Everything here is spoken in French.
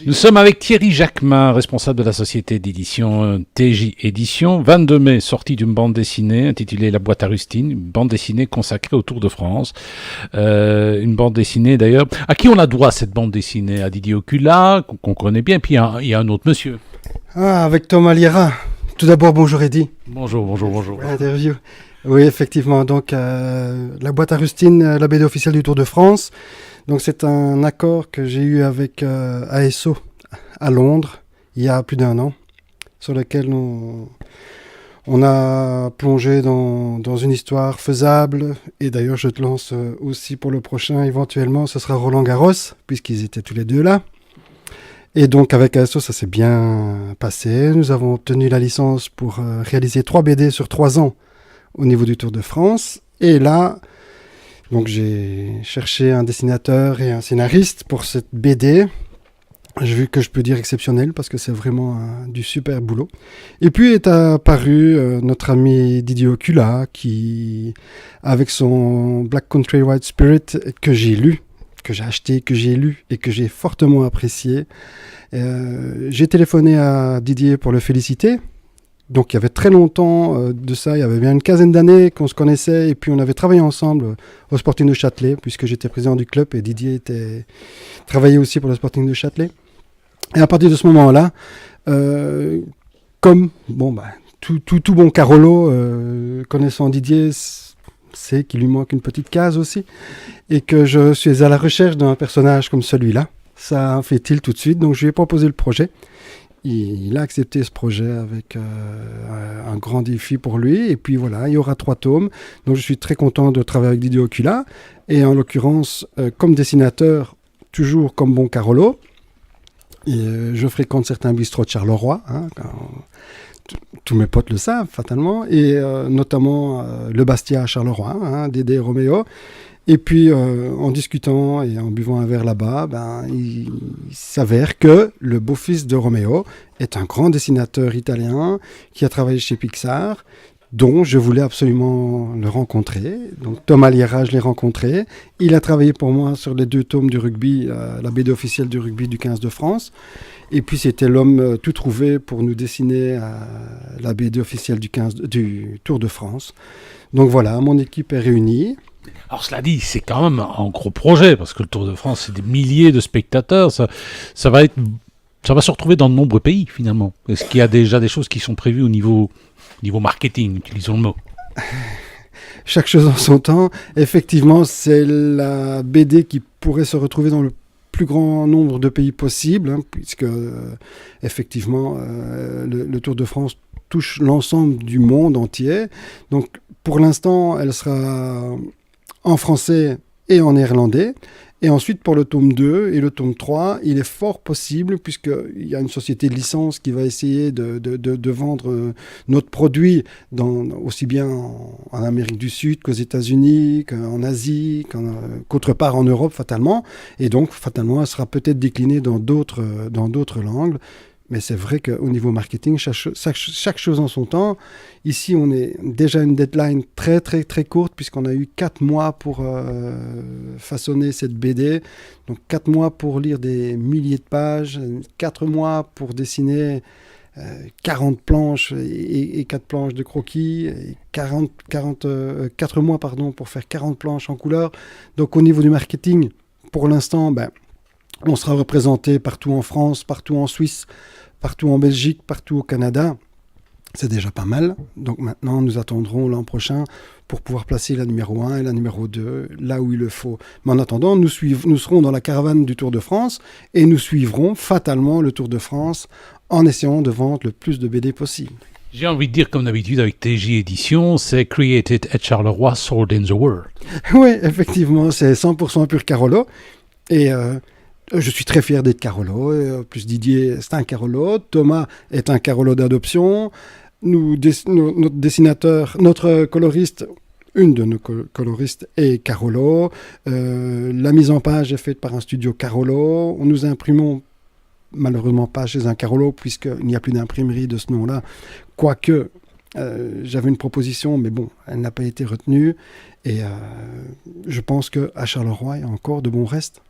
Nous sommes avec Thierry Jacquemin, responsable de la société d'édition TJ Édition. 22 mai, sortie d'une bande dessinée intitulée La boîte à rustine, une bande dessinée consacrée au Tour de France. Une bande dessinée d'ailleurs. À qui on la doit cette bande dessinée? À Didier Ocula, qu'on connaît bien, puis il y a un autre monsieur. Ah, avec Thomas Liera. Tout d'abord, bonjour Eddy. Bonjour. Interview. Oui, effectivement. Donc, la boîte à rustine, la BD officielle du Tour de France. Donc, c'est un accord que j'ai eu avec ASO à Londres il y a plus d'1 an, sur lequel on a plongé dans une histoire faisable. Et d'ailleurs, je te lance aussi pour le prochain, éventuellement, ce sera Roland Garros, puisqu'ils étaient tous les deux là. Et donc, avec ASO, ça s'est bien passé. Nous avons obtenu la licence pour réaliser 3 BD sur 3 ans au niveau du Tour de France. Et là, donc j'ai cherché un dessinateur et un scénariste pour cette BD. J'ai vu que je peux dire exceptionnel parce que c'est vraiment du super boulot. Et puis est apparu notre ami Didier Ocula qui, avec son Black Country White Spirit que j'ai lu, que j'ai acheté, que j'ai lu et que j'ai fortement apprécié. J'ai téléphoné à Didier pour le féliciter. Donc il y avait très longtemps de ça, il y avait bien une quinzaine d'années qu'on se connaissait et puis on avait travaillé ensemble au Sporting de Châtelet puisque j'étais président du club et Didier travaillait aussi pour le Sporting de Châtelet. Et à partir de ce moment-là, comme tout bon Carolo, connaissant Didier, c'est qu'il lui manque une petite case aussi et que je suis à la recherche d'un personnage comme celui-là. Ça a fait tilt tout de suite, donc je lui ai proposé le projet. Il a accepté ce projet avec un grand défi pour lui. Et puis voilà, il y aura 3 tomes. Donc je suis très content de travailler avec Didier Ocula. Et en l'occurrence, comme dessinateur, toujours comme bon Carolo. Et, je fréquente certains bistrots de Charleroi. Tous mes potes le savent, fatalement. Et notamment le Bastia à Charleroi, Dédé et Roméo. Et puis, en discutant et en buvant un verre là-bas, il s'avère que le beau-fils de Roméo est un grand dessinateur italien qui a travaillé chez Pixar, dont je voulais absolument le rencontrer. Donc, Thomas Liera, je l'ai rencontré. Il a travaillé pour moi sur les 2 tomes du rugby, la BD officielle du rugby du 15 de France. Et puis, c'était l'homme tout trouvé pour nous dessiner la BD officielle du Tour de France. Donc voilà, mon équipe est réunie. Alors cela dit, c'est quand même un gros projet, parce que le Tour de France, c'est des milliers de spectateurs, ça va se retrouver dans de nombreux pays, finalement. Est-ce qu'il y a déjà des choses qui sont prévues au niveau marketing, utilisons le mot? Chaque chose en son temps. Effectivement, c'est la BD qui pourrait se retrouver dans le plus grand nombre de pays possible, puisque, effectivement, le Tour de France touche l'ensemble du monde entier. Donc, pour l'instant, elle sera en français et en néerlandais. Et ensuite, pour le tome 2 et le tome 3, il est fort possible, puisqu'il y a une société de licence qui va essayer de vendre notre produit aussi bien en Amérique du Sud qu'aux États-Unis, qu'en Asie, qu'autre part en Europe, fatalement. Et donc, fatalement, elle sera peut-être déclinée dans d'autres langues. Mais c'est vrai qu'au niveau marketing, chaque chose en son temps. Ici, on est déjà une deadline très, très, très courte, puisqu'on a eu 4 mois pour façonner cette BD. Donc, 4 mois pour lire des milliers de pages, 4 mois pour dessiner 40 planches et 4 planches de croquis, et 4 mois pour faire 40 planches en couleur. Donc, au niveau du marketing, pour l'instant, on sera représenté partout en France, partout en Suisse, partout en Belgique, partout au Canada. C'est déjà pas mal. Donc maintenant, nous attendrons l'an prochain pour pouvoir placer la numéro 1 et la numéro 2 là où il le faut. Mais en attendant, nous serons dans la caravane du Tour de France et nous suivrons fatalement le Tour de France en essayant de vendre le plus de BD possible. J'ai envie de dire, comme d'habitude, avec TJ Édition, c'est Created at Charleroi, Sold in the World. Oui, effectivement, c'est 100% pur Carolo. Et je suis très fier d'être Carolo. Plus Didier, c'est un Carolo. Thomas est un Carolo d'adoption. Notre dessinateur, notre coloriste, une de nos coloristes est Carolo. La mise en page est faite par un studio Carolo. Nous imprimons malheureusement pas chez un Carolo, puisqu'il n'y a plus d'imprimerie de ce nom-là. Quoique, j'avais une proposition, mais bon, elle n'a pas été retenue. Et je pense qu'à Charleroi, il y a encore de bons restes.